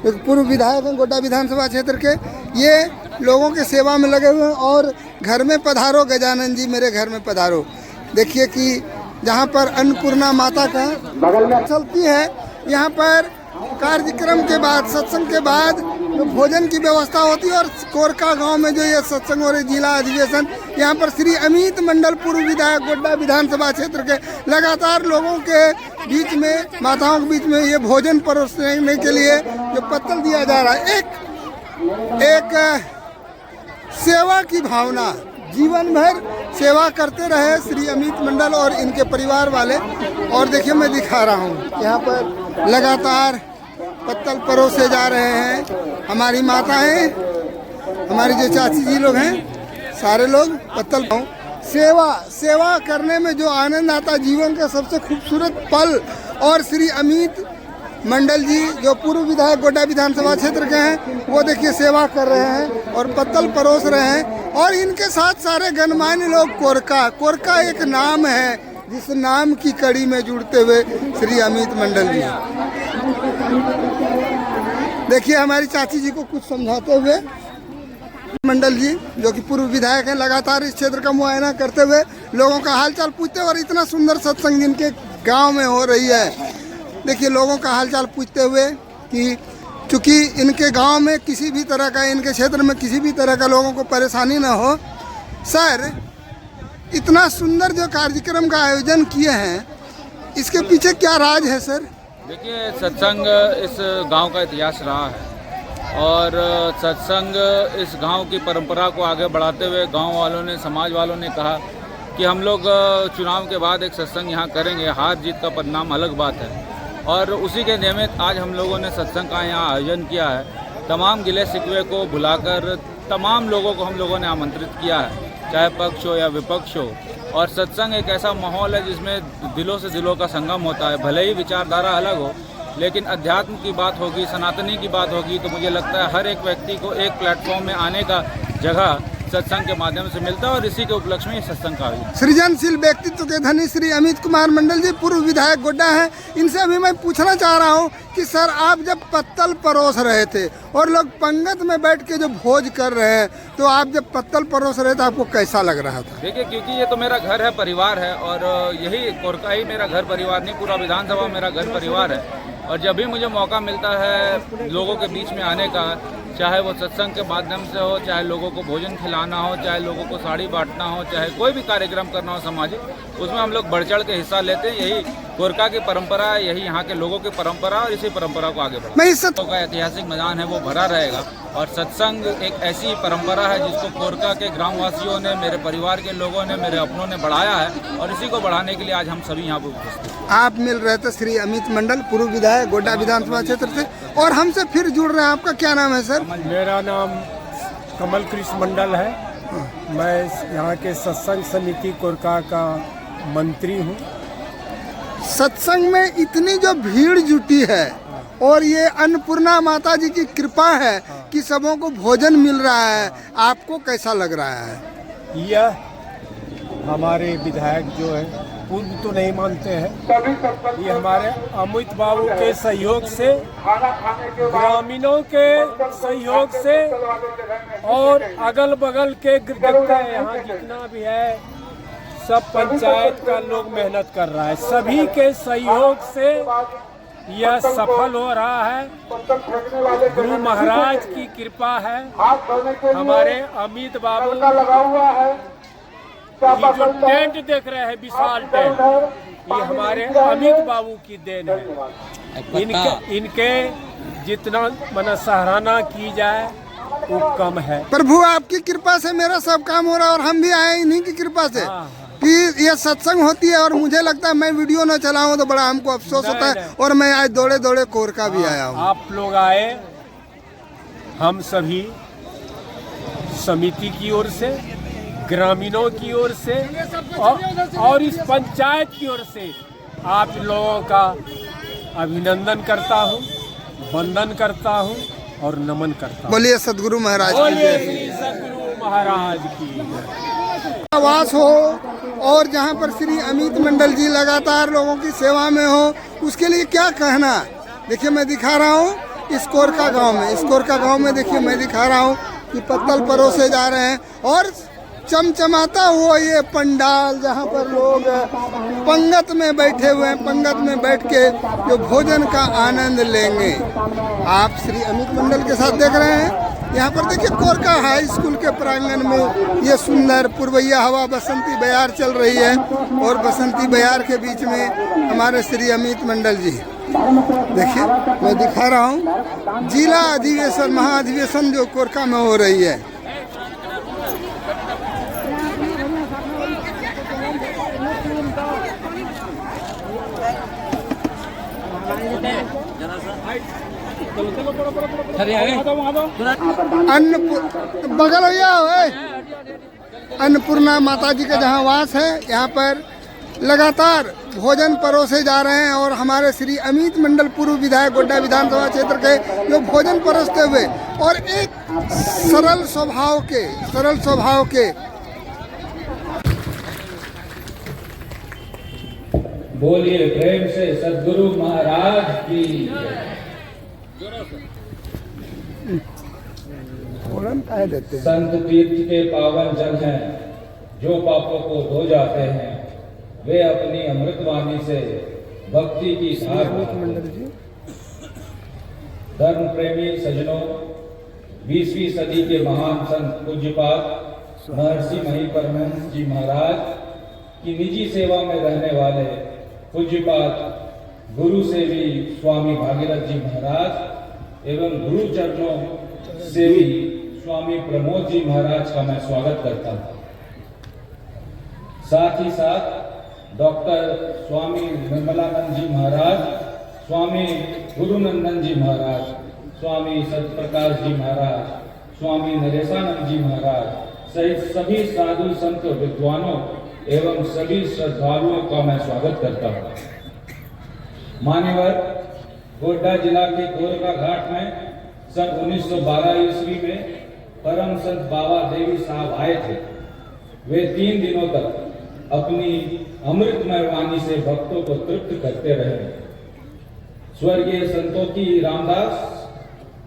जो पूर्व विधायक हैं गोड्डा विधानसभा क्षेत्र के, ये लोगों के सेवा में लगे हुए हैं। और घर में पधारो गजानन जी, मेरे घर में पधारो। देखिए कि जहाँ पर अन्नपूर्णा माता का चलती है, यहाँ पर कार्यक्रम के बाद, सत्संग के बाद जो भोजन की व्यवस्था होती है। और कोरका गांव में जो ये सत्संग और जिला अधिवेशन, यहाँ पर श्री अमित मंडल पूर्व विधायक गोड्डा विधानसभा क्षेत्र के लगातार लोगों के बीच में, माताओं के बीच में ये भोजन परोसने के लिए जो पत्तल दिया जा रहा है, एक सेवा की भावना, जीवन भर सेवा करते रहे श्री अमित मंडल और इनके परिवार वाले। और देखिए मैं दिखा रहा हूँ, यहाँ पर लगातार पत्तल परोसे जा रहे हैं। हमारी माताएं, हमारी जो चाची जी लोग हैं, सारे लोग पत्तल सेवा करने में जो आनंद आता, जीवन का सबसे खूबसूरत पल। और श्री अमित मंडल जी जो पूर्व विधायक गोड्डा विधानसभा क्षेत्र के हैं, वो देखिए सेवा कर रहे हैं और पत्तल परोस रहे हैं। और इनके साथ सारे गणमान्य लोग। कोरका एक नाम है, जिस नाम की कड़ी में जुड़ते हुए श्री अमित मंडल जी। देखिए हमारी चाची जी को कुछ समझाते हुए मंडल जी, जो कि पूर्व विधायक हैं, लगातार इस क्षेत्र का मुआयना करते हुए लोगों का हालचाल पूछते हुए, और इतना सुंदर सत्संग जिनके गांव में हो रही है, देखिए लोगों का हालचाल पूछते हुए कि चूँकि इनके गांव में किसी भी तरह का, इनके क्षेत्र में किसी भी तरह का लोगों को परेशानी ना हो। सर, इतना सुंदर जो कार्यक्रम का आयोजन किए हैं, इसके पीछे क्या राज है सर? देखिए, सत्संग इस गांव का इतिहास रहा है और सत्संग इस गांव की परंपरा को आगे बढ़ाते हुए गांव वालों ने, समाज वालों ने कहा कि हम लोग चुनाव के बाद एक सत्संग यहाँ करेंगे। हार जीत का परिणाम अलग बात है, और उसी के निमित्त आज हम लोगों ने सत्संग का यहाँ आयोजन किया है। तमाम गिले शिकवे को भुलाकर तमाम लोगों को हम लोगों ने आमंत्रित किया है, चाहे पक्ष हो या विपक्ष हो। और सत्संग एक ऐसा माहौल है जिसमें दिलों से दिलों का संगम होता है। भले ही विचारधारा अलग हो, लेकिन अध्यात्म की बात होगी, सनातनी की बात होगी, तो मुझे लगता है हर एक व्यक्ति को एक प्लेटफॉर्म में आने का जगह सत्संग के माध्यम से मिलता है। और इसी के उपलक्ष्य में सत्संग का आयोजन। सृजनशील व्यक्तित्व के धनी श्री अमित कुमार मंडल जी पूर्व विधायक गोड्डा हैं। इनसे अभी मैं पूछना चाह रहा हूं कि सर, आप जब पत्तल परोस रहे थे और लोग पंगत में बैठ के जो भोज कर रहे हैं, तो आप जब पत्तल परोस रहे थे, आपको कैसा लग रहा था? देखिए, क्योंकि ये तो मेरा घर है, परिवार है, और यही कोरका ही मेरा घर परिवार नहीं, पूरा विधानसभा मेरा घर परिवार है। और जब भी मुझे मौका मिलता है लोगों के बीच में आने का, चाहे वो सत्संग के माध्यम से हो, चाहे लोगों को भोजन खिलाना हो, चाहे लोगों को साड़ी बांटना हो, चाहे कोई भी कार्यक्रम करना हो सामाजिक, उसमें हम लोग बढ़ चढ़ के हिस्सा लेते हैं। यही कोरका की परंपरा है, यही यहाँ के लोगों की परंपरा, और इसी परंपरा को आगे बढ़ाना का ऐतिहासिक मैदान है, वो भरा रहेगा। और सत्संग एक ऐसी परंपरा है जिसको कोरका के ग्रामवासियों ने, मेरे परिवार के लोगों ने, मेरे अपनों ने बढ़ाया है, और इसी को बढ़ाने के लिए आज हम सभी यहाँ पर उपस्थित हैं। आप मिल रहे थे श्री अमित मंडल पूर्व विधायक गोड्डा विधानसभा क्षेत्र से, और हमसे फिर जुड़ रहे हैं। आपका क्या नाम है सर? मेरा नाम कमल कृष्ण मंडल है। मैं यहाँ के सत्संग समिति कोरका का मंत्री हूँ। सत्संग में इतनी जो भीड़ जुटी है, और ये अन्नपूर्णा माता जी की कृपा है कि सबों को भोजन मिल रहा है, आपको कैसा लग रहा है? यह हमारे विधायक जो है, पूर्व तो नहीं मानते हैं, ये हमारे अमित बाबू के सहयोग से, ग्रामीणों के सहयोग से, और अगल बगल के यहाँ जितना भी है, सब पंचायत का लोग मेहनत कर रहा है। सभी के सहयोग से यह सफल हो रहा है। गुरु महाराज की कृपा है। हमारे अमित बाबू, ये जो टेंट देख रहे हैं, विशाल टेंट, ये हमारे अमित बाबू की देन है। इनके जितना मना सराहना की जाए वो कम है। प्रभु आपकी कृपा से मेरा सब काम हो रहा है, और हम भी आए इन्हीं की कृपा से कि ये सत्संग होती है। और मुझे लगता है मैं वीडियो न चलाऊं तो बड़ा हमको अफसोस होता है, और मैं आज दौड़े दौड़े कोरका भी आया हूँ। आप लोग आए, हम सभी समिति की ओर से, ग्रामीणों की ओर से, और इस पंचायत की ओर से आप लोगों का अभिनंदन करता हूँ, वंदन करता हूँ और नमन करता हूँ। बोलिए सदगुरु महाराज की जय। सदगुरु महाराज की आवास हो, और जहाँ पर श्री अमित मंडल जी लगातार लोगों की सेवा में हो, उसके लिए क्या कहना? देखिए मैं दिखा रहा हूँ इस कोरका गांव में। इस कोरका गांव में देखिए मैं दिखा रहा हूँ कि पत्तल परोसे जा रहे हैं और चमचमाता हुआ ये पंडाल जहाँ पर लोग पंगत में बैठे हुए हैं, पंगत में बैठ के जो भोजन का आनंद लेंगे। आप श्री अमित मंडल के साथ देख रहे हैं। यहाँ पर देखिए कोरका हाई स्कूल के प्रांगण में ये सुंदर पुरवैया हवा बसंती बयार चल रही है और बसंती बयार के बीच में हमारे श्री अमित मंडल जी। देखिए मैं दिखा रहा हूँ जिला अधिवेशन महाधिवेशन जो कोरका में हो रही है। बगल भैया अन्नपूर्णा माता जी का जहाँ वास है, यहाँ पर लगातार भोजन परोसे जा रहे हैं और हमारे श्री अमित मंडल पूर्व विधायक गोड्डा विधानसभा क्षेत्र के लोग भोजन परोसते हुए और एक सरल स्वभाव के बोलिए प्रेम से सद्गुरु महाराज की। संत तीर्थ के पावन जन हैं, जो पापों को धो जाते हैं, वे अपनी अमृतवाणी से भक्ति की धार धर्म प्रेमी सज्जनों, 20वीं सदी के महान संत पूज्यपाद महर्षि मही परमहंस जी महाराज की निजी सेवा में रहने वाले पूज्यपाद गुरु सेवी स्वामी भागीरथ जी महाराज एवं गुरु चरणों सेवी स्वामी प्रमोद जी महाराज का मैं स्वागत करता हूँ। साथ ही साथ डॉक्टर स्वामी निर्मलानंद जी महाराज, स्वामी गुरुनंदन जी महाराज, स्वामी सत्यप्रकाश जी महाराज, स्वामी नरेशानंद जी महाराज सहित सभी साधु संत विद्वानों एवं सभी श्रद्धालुओं का मैं स्वागत करता हूँ। मान्यवर, गोड्डा जिला के कोरका घाट में सन 1912 ईस्वी में परम संत बाबा देवी साहब आए थे। वे 3 दिनों तक अपनी अमृतमय वाणी से भक्तों को तृप्त करते रहे। स्वर्गीय संतोखी रामदास,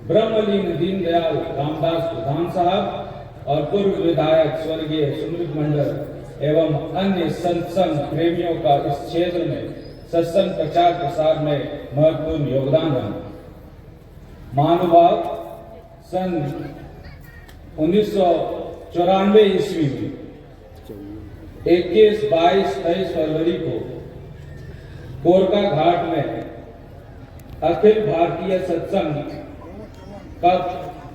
ब्रह्मलीन दीनदयाल रामदास प्रधान साहब और पूर्व विधायक स्वर्गीय सुमित मंडल एवं अन्य सत्संग प्रेमियों का इस क्षेत्र में सत्संग प्रचार प्रसार में महत्वपूर्ण योगदान रहा। महानुभाव सन 1994 ईस्वी में 21, 22, 23 फरवरी को कोरका घाट में अखिल भारतीय सत्संग का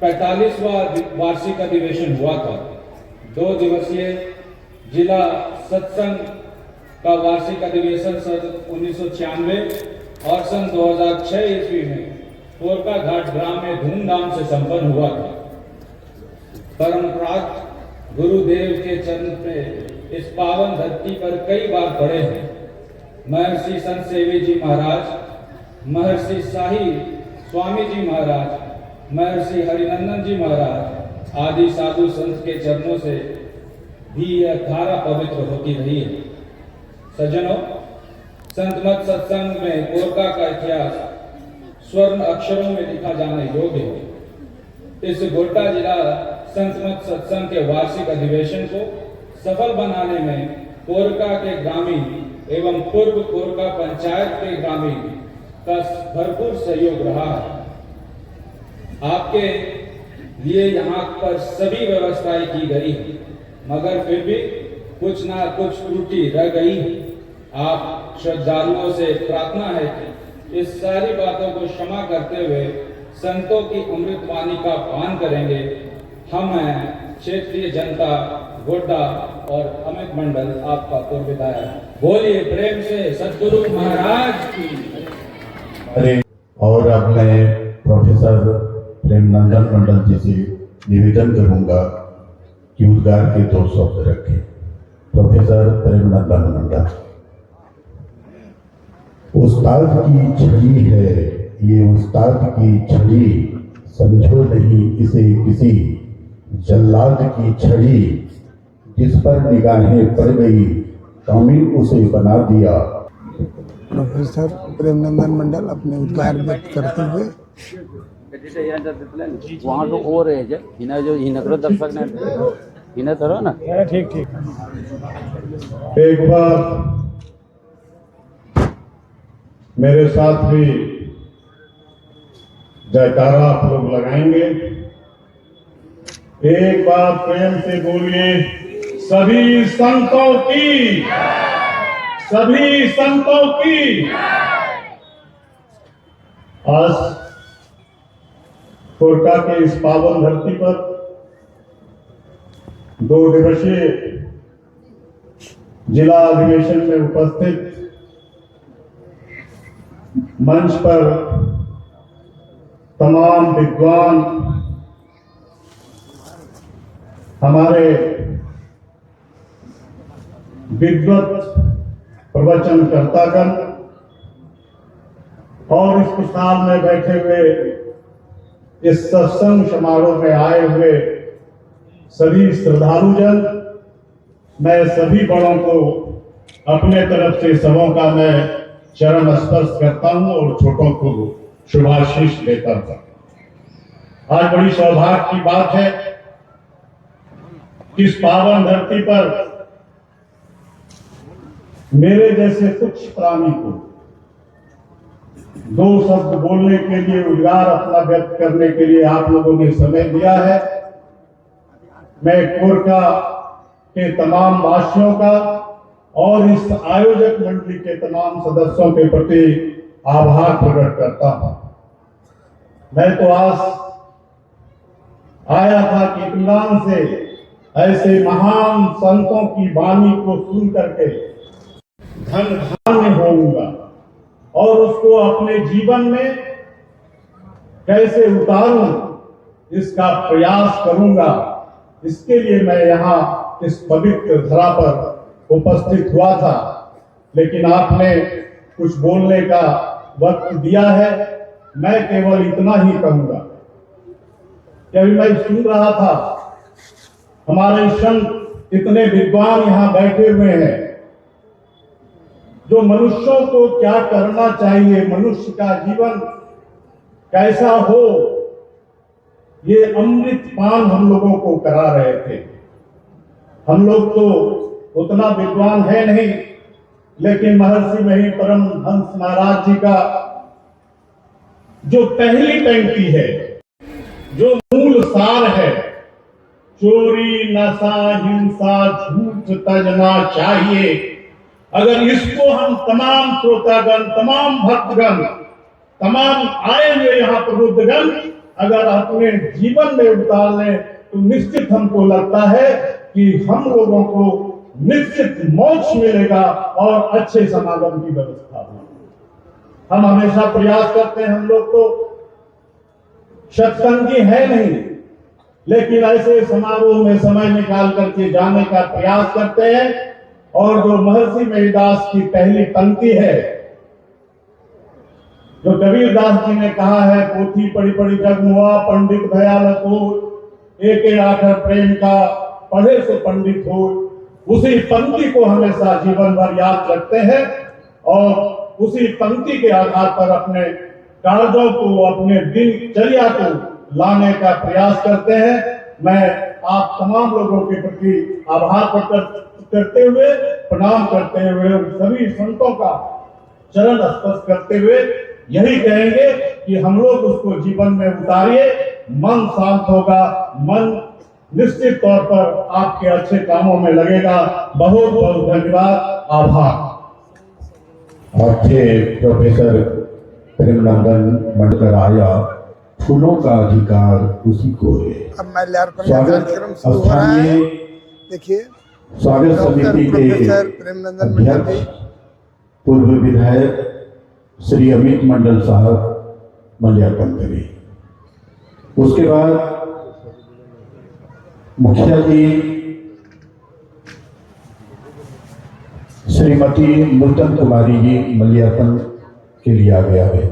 45वां वार्षिक अधिवेशन हुआ था। 2 दिवसीय जिला सत्संग का वार्षिक अधिवेशन सन 1996 और सन 2006 ईस्वी में कोरका घाट ग्राम में धूमधाम से संपन्न हुआ था। परमप्रात गुरुदेव के चरण पे इस पावन धरती पर कई बार पड़े हैं। महर्षि संत सेवी जी महाराज, महर्षि शाही स्वामी जी महाराज, महर्षि हरिनंदन जी महाराज आदि साधु संत के चरणों से भी यह धारा पवित्र होती रही है। सज्जनों, संत मत सत्संग में कोरका का इतिहास स्वर्ण अक्षरों में लिखा जाने योग्य है। इस गोड्डा जिला संत मत सत्संग के वार्षिक अधिवेशन को सफल बनाने में कोरका के ग्रामीण एवं पूर्व कोरका पंचायत के ग्रामीण का भरपूर सहयोग रहा है। आपके लिए यहाँ पर सभी व्यवस्थाएं की गई है, मगर फिर भी कुछ ना कुछ त्रुटि रह गई। आप श्रद्धालुओं से प्रार्थना है कि इस सारी बातों को क्षमा करते हुए संतों की अमृतवाणी का पान करेंगे। हम हैं क्षेत्रीय जनता गोड्डा और अमित मंडल आपका पूर्व विधायक। बोलिए प्रेम से सद्गुरु महाराज की। और अब मैं प्रोफेसर प्रेमनंदन मंडल जी से निवेदन करूंगा कि उद्गार के 2 शब्द रखें। प्रोफेसर प्रेमनंदन मंडल। उस्ताद की छड़ी है ये, उस्ताद की छड़ी, समझो नहीं इसे किसी जल्लाद की छड़ी। जिस पर निगाहें पड़ गई कामिल उसे बना दिया। प्रोफेसर प्रेमनंदन मंडल अपने उद्गार व्यक्त करते हुए वहाँ तो और है जो हिना जो हिनकर दर्शक ने हिना धरो ना ठीक ठीक। एक बार मेरे साथ भी जयकारा आप लोग लगाएंगे। एक बार प्रेम से बोलिए, सभी संतों की, सभी संतों की। आज कोरका के इस पावन धरती पर 2 दिवसीय जिला अधिवेशन में उपस्थित मंच पर तमाम विद्वान, हमारे विद्वत प्रवचनकर्तागण और इस कुशाल में बैठे हुए इस सत्संग समारोह में आए हुए सभी श्रद्धालुजन, मैं सभी बड़ों को अपने तरफ से सबों का मैं चरण स्पर्श करता हूं और छोटों को शुभाशीष देता हूं। आज बड़ी सौभाग्य की बात है कि इस पावन धरती पर मेरे जैसे तुच्छ प्राणी को 2 शब्द बोलने के लिए, उद्गार अपना व्यक्त करने के लिए आप लोगों ने समय दिया है। मैं कोरका के तमाम वासियों का और इस आयोजक मंडली के तमाम सदस्यों के प्रति आभार प्रकट करता हूं। मैं तो आज आया था कि इत्मीनान से ऐसे महान संतों की वाणी को सुन करके धन धान्य होऊंगा और उसको अपने जीवन में कैसे उतारूं इसका प्रयास करूंगा। इसके लिए मैं यहाँ इस पवित्र धरा पर उपस्थित हुआ था, लेकिन आपने कुछ बोलने का वक्त दिया है। मैं केवल इतना ही कहूंगा कि अभी मैं सुन रहा था, हमारे संत इतने विद्वान यहाँ बैठे हुए हैं जो मनुष्यों को क्या करना चाहिए, मनुष्य का जीवन कैसा हो, ये अमृत पान हम लोगों को करा रहे थे। हम लोग तो उतना विद्वान है नहीं, लेकिन महर्षि मही परम हंस महाराज जी का जो पहली पंक्ति है, जो मूल सार है, चोरी नशा हिंसा झूठ तजना चाहिए, अगर इसको हम तमाम श्रोतागण, तमाम भक्तगण, तमाम आए हुए यहाँ प्रबुद्धगण अगर अपने जीवन में उतार लें तो निश्चित हमको लगता है कि हम लोगों को निश्चित मोक्ष मिलेगा और अच्छे समागम की व्यवस्था होगी। हम हमेशा प्रयास करते हैं, हम लोग तो सत्संगी है नहीं, लेकिन ऐसे समारोह में समय निकाल करके जाने का प्रयास करते हैं। और जो महर्षि मेहदास की पहली पंक्ति है, जो कबीरदास जी ने कहा है, पोथी पढ़ी पढ़ी जग मुआ पंडित भया न कोई, एक आखर प्रेम का पढ़े से पंडित हो, उसी पंक्ति को हमेशा जीवन भर याद रखते हैं और उसी पंक्ति के आधार पर अपने कार्यों को, अपने दिनचर्या को लाने का प्रयास करते हैं। मैं आप तमाम लोगों के प्रति आभार प्रकट करते हुए, प्रणाम करते हुए और सभी संतों का चरण स्पर्श करते हुए यही कहेंगे कि हम लोग उसको जीवन में उतारिए। मन शांत होगा, मन निश्चित तौर पर आपके अच्छे कामों में लगेगा। बहुत बहुत धन्यवाद, आभार। आपके प्रोफेसर प्रेमनंदन मंडकर आया, फूलों का अधिकार उसी को है। अब माल्यार्पण का कार्यक्रम शुरू हो रहा है। देखिए, स्वागत समिति के प्रेमनंदन मंडल अध्यक्ष पूर्व विधायक श्री अमित मंडल साहब माल्यार्पण करें। उसके बाद मुखिया जी श्रीमती नूतन कुमारी जी माल्यार्पण के लिए आ गया है।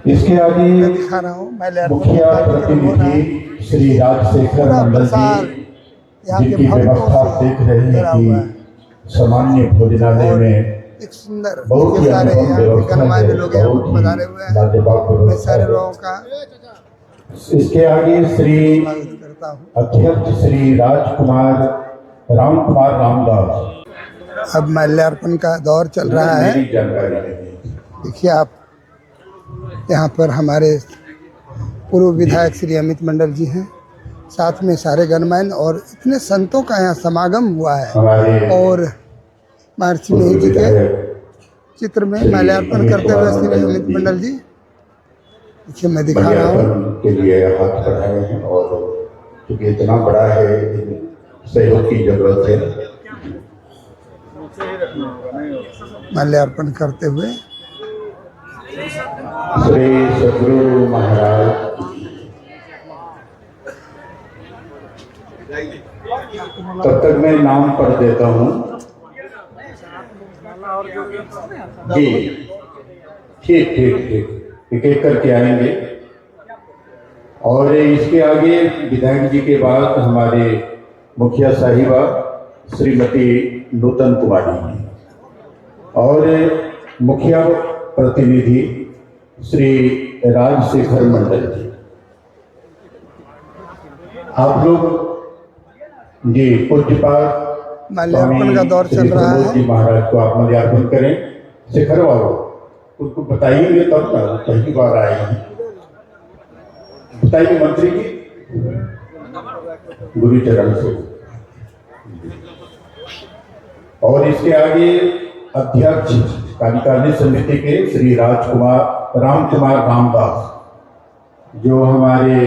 इसके आगे दिखा रहा हूँ मुखिया प्रतिनिधि श्री राजशेखर मंडल जी, जिनकी व्यवस्था आप देख रहे हैं कि सामान्य भोजनालय में एक सुंदर बहुत ही सारे अनुपम यहाँ के व्यवस्था गणमान्य है, लोग यहाँ बहुत पर ही पधारे हुए हैं। लाजवाब मैं व्यवस्था सारे है। लोगों का इसके आगे श्री स्वागत करता हूँ। अध्यक्ष श्री राजकुमार रामकुमार रामदास अब माल्यार्पण का दौर चल रहा है। मेरी जानकारी है। देखिए आप यहाँ पर हमारे पूर्व विधायक श्री अमित मंडल जी हैं, साथ में सारे गणमान्य और इतने संतों का यहाँ समागम हुआ है। हमारे और महर्षि मेहर जी के चित्र में माल्यार्पण करते हुए श्री अमित मंडल जी, देखिए मैं दिखा रहा हूँ। माल्यार्पण के लिए हाथ बढ़ाए हैं और क्योंकि इतना बड़ा है, सहयोग की जरूरत है। माल्यार्पण करते हुए श्री सदगुरु महाराज तब तक मैं नाम पढ़ देता हूँ जी। ठीक ठीक ठीक, एक एक करके आएंगे। और इसके आगे विधायक जी के बाद हमारे मुखिया साहिबा श्रीमती नूतन कुमारी जी और मुखिया प्रतिनिधि श्री राजशेखर मंडल जी। आप लोग जी पूज्यपाद माल्यार्पण का दौर चल रहा है। जी महाराज को आप माल्यार्पण करें। शेखर बाबू उनको बताइएंगे तब ना, पहली बार आए हैं, बताइए मंत्री जी गुरुचरण से। और इसके आगे अध्यक्ष कार्यकारिणी समिति के श्री रामकुमार रामदास, जो हमारे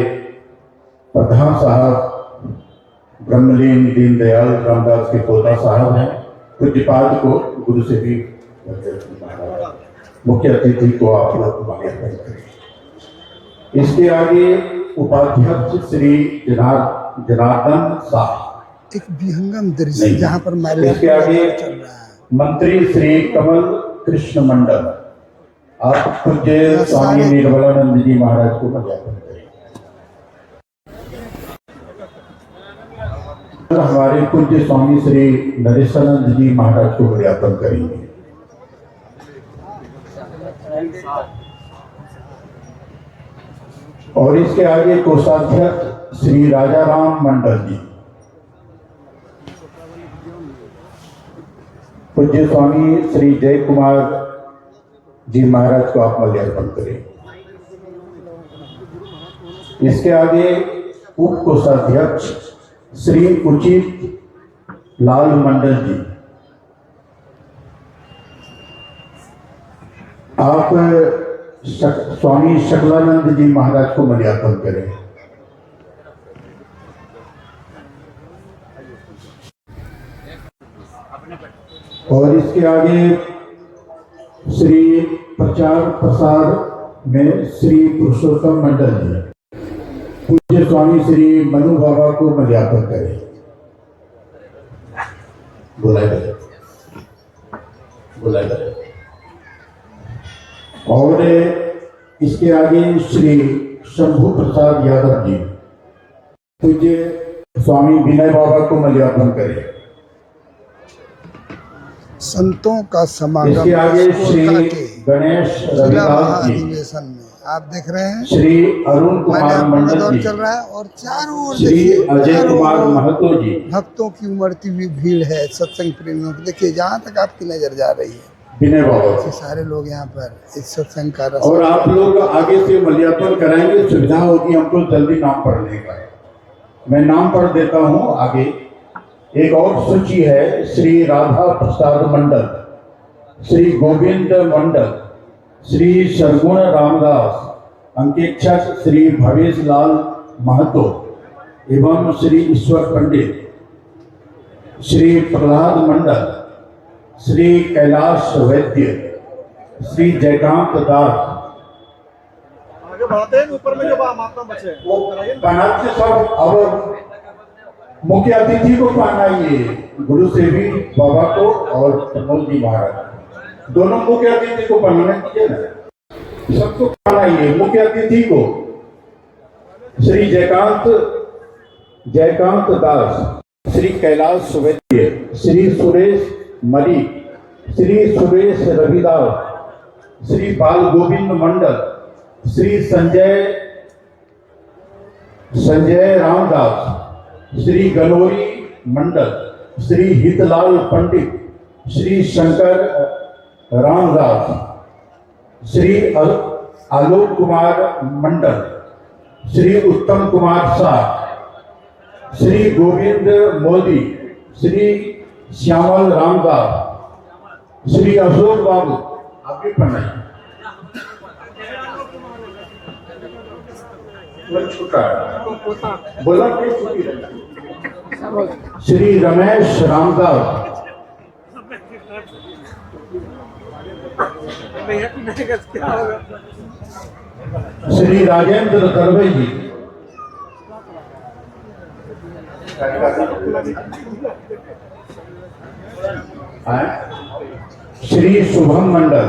प्रधान साहब ब्रह्मलीन दीनदयाल रामदास के पोता साहब हैं। पूज्यपाद को गुरु से भी मुख्य अतिथि को आप लोग माल्यार्पण करें। इसके आगे उपाध्यक्ष श्री जनार्दन साह, एक विहंगम दृश्य जहाँ पर माल्यार्पण चल रहा है। मंत्री श्री कमल कृष्ण मंडल, आप पूज्य स्वामी निर्मलानंद जी महाराज को माल्यार्पण करें। हमारे पूज्य स्वामी श्री नरेशानंद जी महाराज को माल्यार्पण करेंगे। और इसके आगे कोषाध्यक्ष श्री राजाराम मंडल जी, पूज्य स्वामी श्री जय कुमार जी महाराज को आप माल्यार्पण करें। इसके आगे उप कोषाध्यक्ष श्री उचित लाल मंडल जी, आप स्वामी शकलानंद जी महाराज को माल्यार्पण करें। और इसके आगे श्री प्रचार प्रसार में श्री पुरुषोत्तम मंडल जी, पूज्य स्वामी श्री मनु बाबा को माल्यार्पण करें। बुलाए। और इसके आगे श्री शंभु प्रसाद यादव जी, पूज्य स्वामी विनय बाबा को माल्यार्पण करें। संतों का समागम इसके आगे श्री गणेश रविदास जी, अधिवेशन में आप देख रहे हैं श्री अरुण कुमार मंडल जी चल रहा है और चारों ओर श्री अजय कुमार महतो जी, भक्तों की उमड़ती हुई भीड़ है। सत्संग प्रेमियों की देखिए, जहाँ तक आपकी नजर जा रही है विनय बाबा, सारे लोग यहाँ पर इस सत्संग का रस। और आप लोग आगे से माल्यार्पण कराएंगे, सुविधा होगी हमको जल्दी नाम पढ़ने का। मैं नाम पढ़ देता हूँ आगे। एक और सूची है, श्री राधा प्रसाद मंडल, श्री गोविंद मंडल, श्री सरगुण रामदास, अंकेक्षक श्री भवेश लाल महतो एवं श्री ईश्वर पंडित, श्री प्रहलाद मंडल, श्री कैलाश वैद्य, श्री जयकांत दास। आगे बढ़ाते हैं, ऊपर में जो मात्रा बचे वो बनाते सब। अब मुख्य अतिथि को पहनाइए, गुरु सेवी बाबा को और प्रमोद जी महाराज, दोनों मुख्य अतिथि को पहनाना चाहिए ना, सबको पहनाइए। मुख्य अतिथि को श्री जयकांत दास, श्री कैलाश वैद्य, श्री सुरेश मलिक, श्री सुरेश रविदास, श्री बाल गोविंद मंडल, श्री संजय रामदास, श्री गनोरी मंडल, श्री हितलाल पंडित, श्री शंकर रामदास, श्री आलोक कुमार मंडल, श्री उत्तम कुमार शाह, श्री गोविंद मोदी, श्री श्यामल रामदास, श्री अशोक बाबू। आगे पढ़ना छुटा बोला कि छुट्टी रही। श्री रमेश रामदास, श्री राजेंद्र दरवे जी, श्री शुभम मंडल,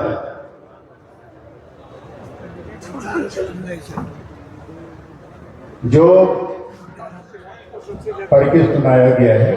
जो पढ़ के सुनाया गया है।